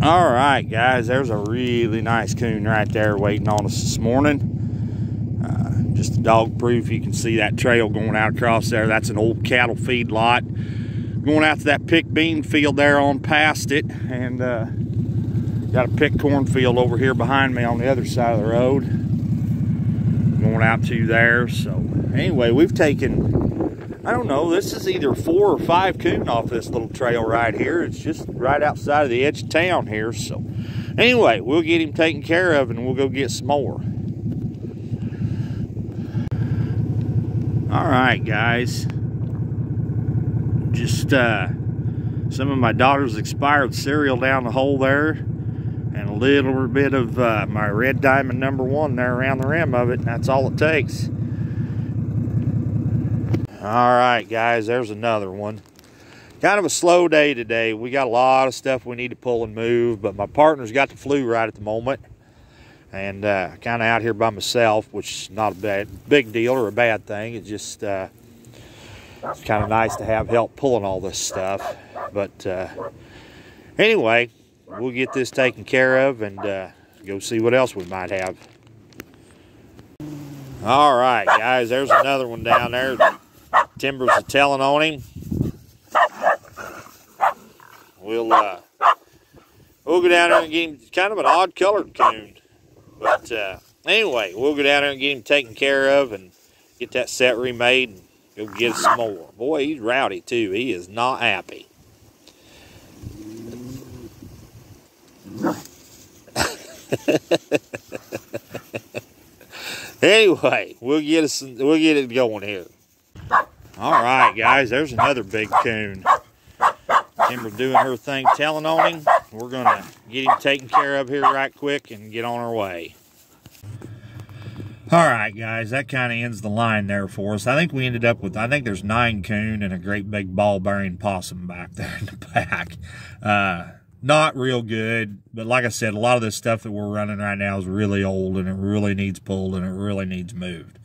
All right, guys, there's a really nice coon right there waiting on us this morning. Just a dog proof. You can see that trail going out across there. That's an old cattle feed lot. Going out to that pick bean field there on past it, and got a pick corn field over here behind me on the other side of the road. Going out to there. So anyway, we've taken, I don't know, this is either 4 or 5 coon off this little trail right here. It's just right outside of the edge of town here. So anyway, we'll get him taken care of and we'll go get some more. All right, guys. Just some of my daughter's expired cereal down the hole there, and a little bit of my Red Diamond #1 there around the rim of it, and that's all it takes. All right, guys, there's another one. Kind of a slow day today. We got a lot of stuff we need to pull and move, but my partner's got the flu right at the moment, and kind of out here by myself, which is not a big deal or a bad thing. It's just it's kind of nice to have help pulling all this stuff. But anyway, we'll get this taken care of and go see what else we might have. All right, guys, there's another one down there. Timbers are telling on him. We'll go down there and get him. Kind of an odd colored coon, but anyway, we'll go down there and get him taken care of and get that set remade and go get us some more. Boy, he's rowdy too. He is not happy. Anyway, we'll get it going here. All right, guys, there's another big coon. Timber doing her thing, telling on him. We're gonna get him taken care of here right quick and get on our way. All right, guys, that kind of ends the line there for us. I think we ended up with, I think there's 9 coon and a great big ball-bearing possum back there in the back. Not real good, but like I said, a lot of this stuff that we're running right now is really old, and it really needs pulled, and it really needs moved.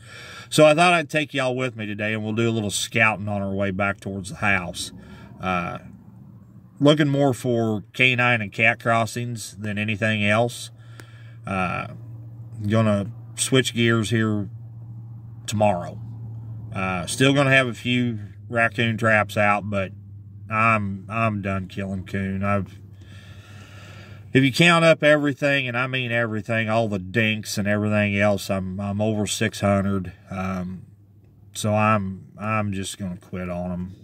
So I thought I'd take y'all with me today, and we'll do a little scouting on our way back towards the house. Looking more for canine and cat crossings than anything else. Gonna switch gears here tomorrow. Still gonna have a few raccoon traps out, but I'm done killing coon. If you count up everything, and I mean everything, all the dinks and everything else, I'm over 600. So I'm just gonna quit on them,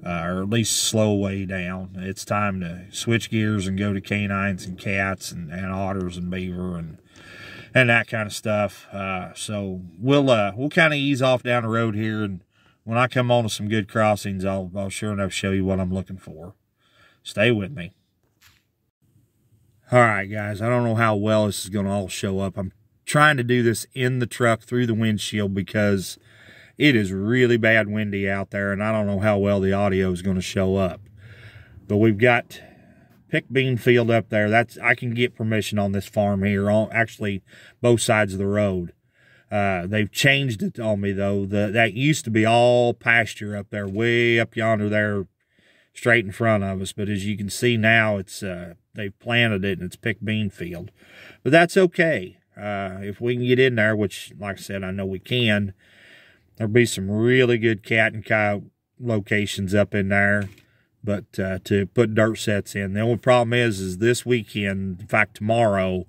or at least slow way down. It's time to switch gears and go to canines and cats and otters and beaver and that kind of stuff. So we'll kind of ease off down the road here, and when I come on to some good crossings, I'll sure enough show you what I'm looking for. Stay with me. All right, guys, I don't know how well this is going to all show up. I'm trying to do this in the truck through the windshield because it is really bad windy out there, and I don't know how well the audio is going to show up. But we've got pick bean field up there. I can get permission on this farm here, on actually both sides of the road. They've changed it on me, though. That used to be all pasture up there, way up yonder there, straight in front of us. But as you can see now, it's they've planted it, and it's pick bean field. But that's okay. If we can get in there, which, like I said, I know we can, there'll be some really good cat and coyote locations up in there. But to put dirt sets in, the only problem is this weekend, in fact tomorrow,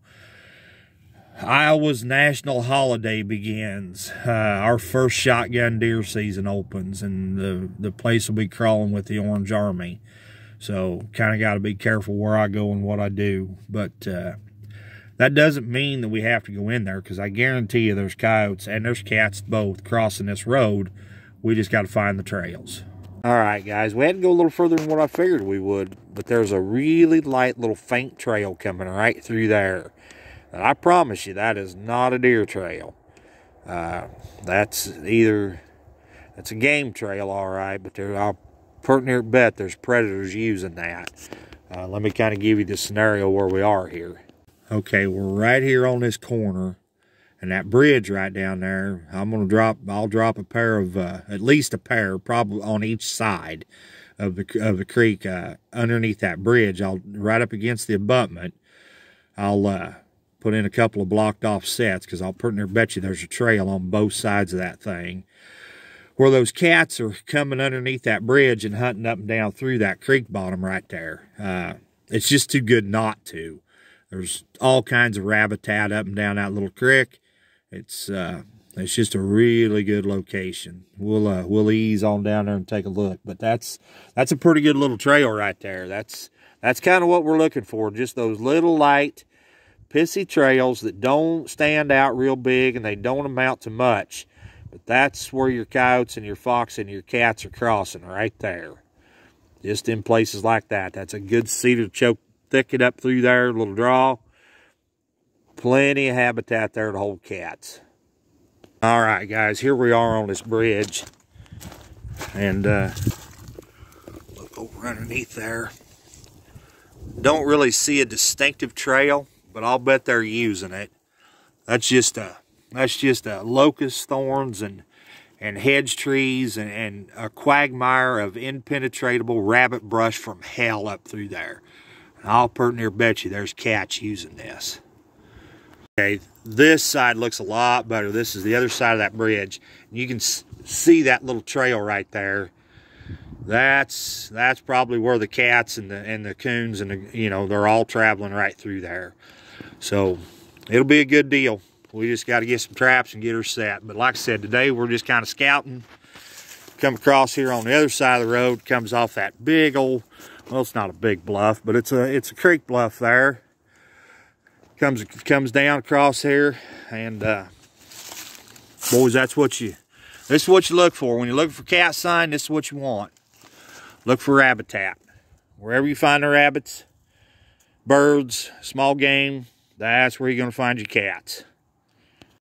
Iowa's national holiday begins. Our first shotgun deer season opens, and the place will be crawling with the Orange Army. So kind of got to be careful where I go and what I do. But that doesn't mean that we have to go in there, because I guarantee you there's coyotes and there's cats both crossing this road. We just got to find the trails. All right, guys, we had to go a little further than what I figured we would, but there's a really light little faint trail coming right through there. And I promise you, that is not a deer trail. That's a game trail, all right, but I'll pretty near bet there's predators using that. Let me kind of give you the scenario where we are here. Okay, we're right here on this corner, and that bridge right down there, I'll drop a pair of, at least a pair, probably on each side of the creek underneath that bridge. I'll right up against the abutment. I'll put in a couple of blocked off sets, because I'll pretty near bet you there's a trail on both sides of that thing where those cats are coming underneath that bridge and hunting up and down through that creek bottom right there. It's just too good not to. There's all kinds of rabbitat up and down that little creek. It's just a really good location. We'll ease on down there and take a look. But that's a pretty good little trail right there. That's kind of what we're looking for. Just those little light, pissy trails that don't stand out real big and they don't amount to much. But that's where your coyotes and your fox and your cats are crossing, right there. Just in places like that. That's a good cedar choke thicket up through there, little draw. Plenty of habitat there to hold cats. All right, guys, here we are on this bridge. And look over underneath there. Don't really see a distinctive trail, but I'll bet they're using it. That's just a locust thorns and hedge trees and a quagmire of impenetrable rabbit brush from hell up through there. And I'll pretty near bet you there's cats using this. Okay, this side looks a lot better. This is the other side of that bridge. You can see that little trail right there. That's probably where the cats and the coons and they're all traveling right through there. So it'll be a good deal. We just got to get some traps and get her set. But like I said, today we're just kind of scouting. Come across here on the other side of the road, comes off that big old, well, it's not a big bluff, but it's a creek bluff there. Comes down across here, and boys, this is what you look for when you're looking for cat sign. This is what you want. Look for rabbitat. Wherever you find the rabbits, birds, small game, that's where you're going to find your cats.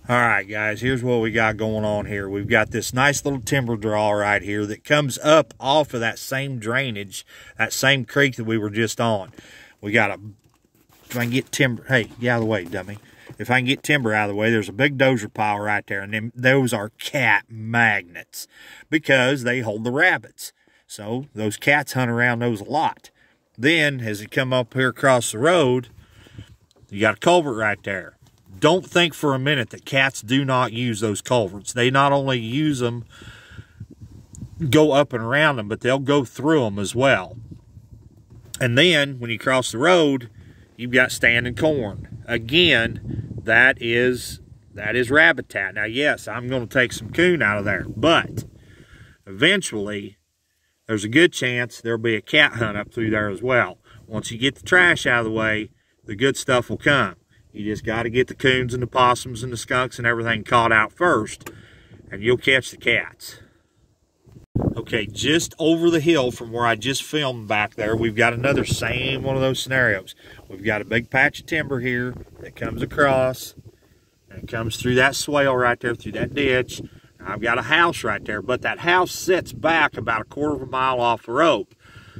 All right, guys, here's what we got going on here. We've got this nice little timber draw right here that comes up off of that same drainage, that same creek that we were just on. We got if I can get timber, hey, get out of the way, dummy. If I can get timber out of the way, there's a big dozer pile right there, and then those are cat magnets because they hold the rabbits. So those cats hunt around those a lot. Then, as you come up here across the road, you got a culvert right there. Don't think for a minute that cats do not use those culverts. They not only use them, go up and around them, but they'll go through them as well. And then, when you cross the road, you've got standing corn. Again, that is rabbitat. Now, yes, I'm going to take some coon out of there, but eventually, there's a good chance there'll be a cat hunt up through there as well. Once you get the trash out of the way, the good stuff will come. You just got to get the coons and the possums and the skunks and everything caught out first, and you'll catch the cats. Okay, just over the hill from where I just filmed back there, we've got another same one of those scenarios. We've got a big patch of timber here that comes across, and it comes through that swale right there, through that ditch. I've got a house right there, but that house sits back about 1/4 of a mile off the road.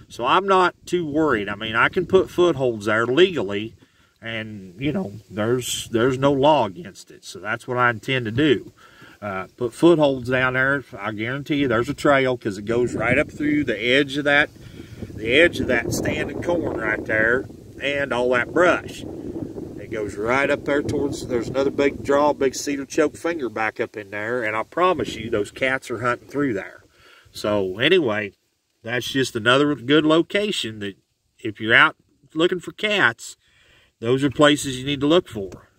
So I'm not too worried. I mean, I can put footholds there legally, and, there's no law against it. So that's what I intend to do. Put footholds down there. I guarantee you there's a trail because it goes right up through the edge of that standing corn right there and all that brush. It goes right up there towards, there's another big draw, big cedar choke finger back up in there, and I promise you those cats are hunting through there. So anyway, that's just another good location that if you're out looking for cats, those are places you need to look for.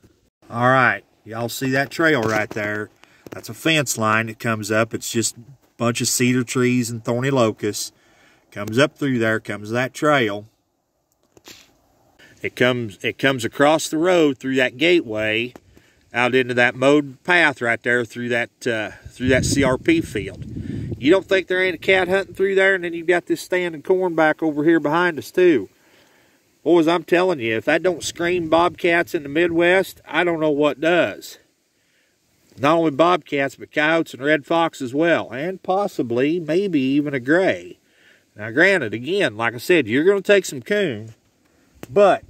All right, y'all see that trail right there? That's a fence line that comes up. It's just a bunch of cedar trees and thorny locusts. Comes up through there, comes that trail. It comes across the road through that gateway out into that mowed path right there through that CRP field. You don't think there ain't a cat hunting through there, and then you've got this standing corn back over here behind us too. Boys, I'm telling you, if that don't scream bobcats in the Midwest, I don't know what does. Not only bobcats, but coyotes and red fox as well, and possibly, maybe even a gray. Now, granted, again, like I said, you're going to take some coon, but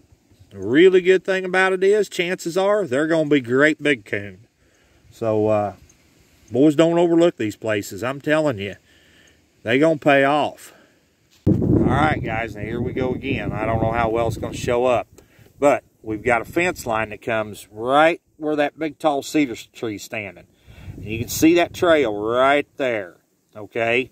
the really good thing about it is, chances are, they're going to be great big coon. So, boys, don't overlook these places. I'm telling you, they're going to pay off. Alright guys, now here we go again. I don't know how well it's going to show up, but we've got a fence line that comes right where that big tall cedar tree is standing. And you can see that trail right there, okay?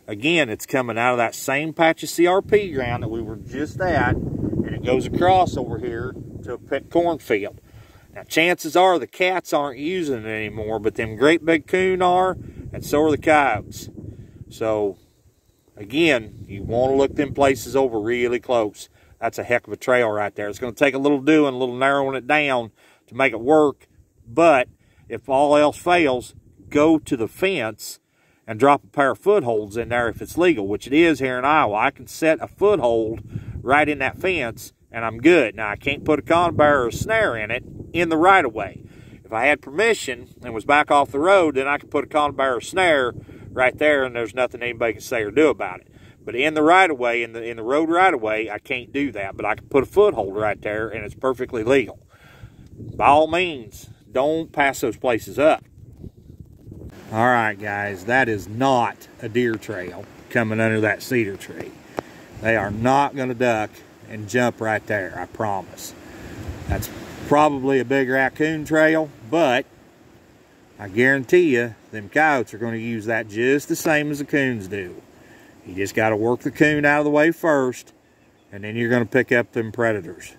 Again, it's coming out of that same patch of CRP ground that we were just at, and it goes across over here to a pit cornfield. Now, chances are the cats aren't using it anymore, but them great big coon are, and so are the coyotes. So, again, you want to look them places over really close. That's a heck of a trail right there. It's going to take a little doing, a little narrowing it down to make it work, but if all else fails, go to the fence and drop a pair of footholds in there if it's legal, which it is here in Iowa. I can set a foothold right in that fence, and I'm good. Now, I can't put a conibear or a snare in it in the right-of-way. If I had permission and was back off the road, then I could put a conibear or snare right there, and there's nothing anybody can say or do about it. But in the right-of-way, in the road right-of-way, I can't do that. But I can put a foothold right there, and it's perfectly legal. By all means, don't pass those places up. All right, guys, that is not a deer trail coming under that cedar tree. They are not going to duck and jump right there, I promise. That's probably a big raccoon trail, but I guarantee you, them coyotes are going to use that just the same as the coons do. You just got to work the coon out of the way first, and then you're going to pick up them predators.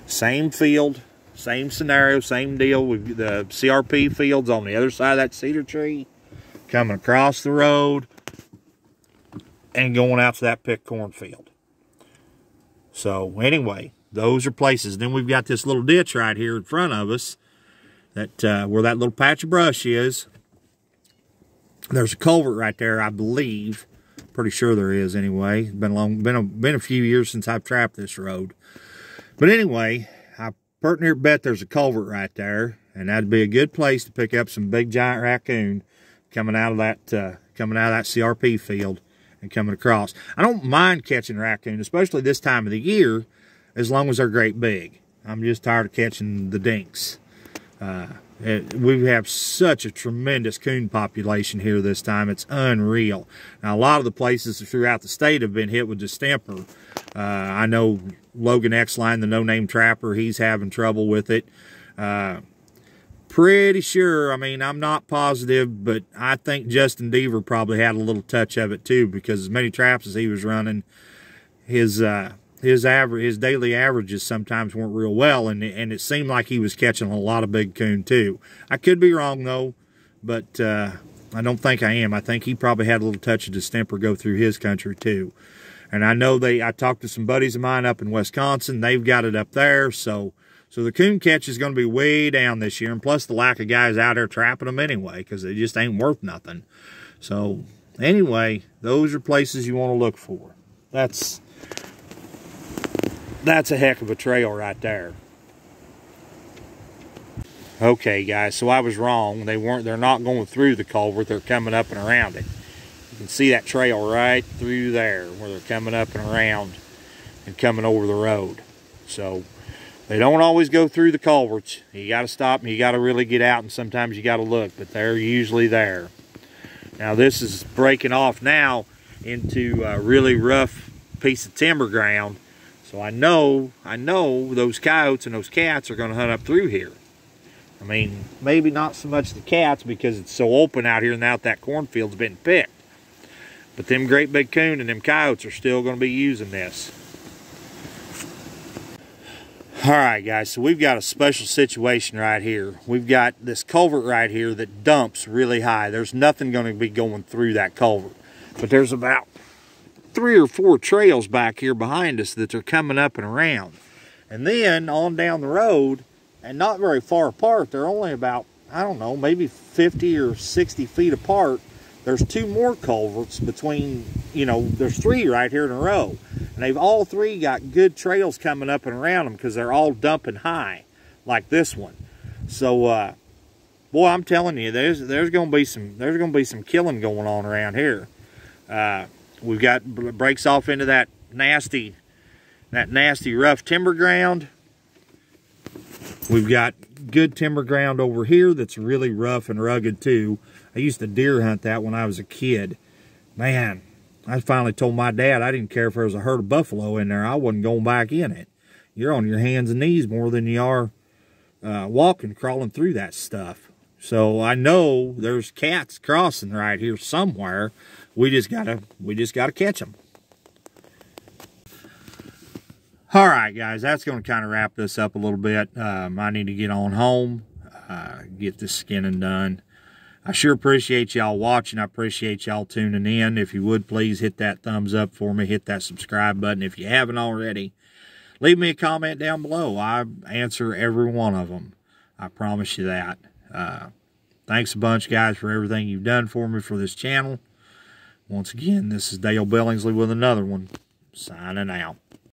Same field, same scenario, same deal. With the CRP fields on the other side of that cedar tree, coming across the road, and going out to that picked cornfield. So anyway, those are places. Then we've got this little ditch right here in front of us, that where that little patch of brush is. There's a culvert right there, I believe. Pretty sure there is anyway. It's been a few years since I've trapped this road. But anyway, I pretty near bet there's a culvert right there, and that'd be a good place to pick up some big giant raccoon coming out of that CRP field and coming across. I don't mind catching raccoon, especially this time of the year, as long as they're great big. I'm just tired of catching the dinks. We have such a tremendous coon population here this time. It's unreal. Now, a lot of the places throughout the state have been hit with distemper. I know Logan X-Line, the no-name trapper, he's having trouble with it. Pretty sure, I mean, I'm not positive, but I think Justin Deaver probably had a little touch of it too, because as many traps as he was running, his daily averages sometimes weren't real well, and it seemed like he was catching a lot of big coon too. I could be wrong though, but I don't think I am. I think he probably had a little touch of distemper go through his country too. And I know I talked to some buddies of mine up in Wisconsin. They've got it up there, so the coon catch is going to be way down this year, and plus the lack of guys out there trapping them anyway, because they just ain't worth nothing. So anyway, those are places you want to look for. That's a heck of a trail right there. Okay, guys, so I was wrong. They're not going through the culvert. They're coming up and around it. You can see that trail right through there where they're coming up and around and coming over the road. So they don't always go through the culverts. You got to stop and you got to really get out, and sometimes you got to look, but they're usually there. Now this is breaking off now into a really rough piece of timber ground. So I know those coyotes and those cats are going to hunt up through here. I mean, maybe not so much the cats because it's so open out here now that cornfield's been picked. But them great big coon and them coyotes are still going to be using this. Alright guys, so we've got a special situation right here. We've got this culvert right here that dumps really high. There's nothing going to be going through that culvert. But there's about 3 or 4 trails back here behind us that are coming up and around. And then on down the road, and not very far apart, they're only about, I don't know, maybe 50 or 60 feet apart. There's 2 more culverts between, there's 3 right here in a row. And they've all 3 got good trails coming up and around them because they're all dumping high, like this one. So, boy, I'm telling you, there's going to be some killing going on around here. We've got breaks off into that nasty rough timber ground. We've got good timber ground over here that's really rough and rugged too. I used to deer hunt that when I was a kid. Man, I finally told my dad I didn't care if there was a herd of buffalo in there. I wasn't going back in it. You're on your hands and knees more than you are walking, crawling through that stuff. So I know there's cats crossing right here somewhere. We just gotta catch them. All right, guys, that's going to kind of wrap this up a little bit. I need to get on home, get this skinning done. I sure appreciate y'all watching. I appreciate y'all tuning in. If you would, please hit that thumbs up for me. Hit that subscribe button if you haven't already. Leave me a comment down below. I answer every one of them. I promise you that. Thanks a bunch, guys, for everything you've done for me for this channel. Once again, this is Dale Billingsley with another one. Signing out.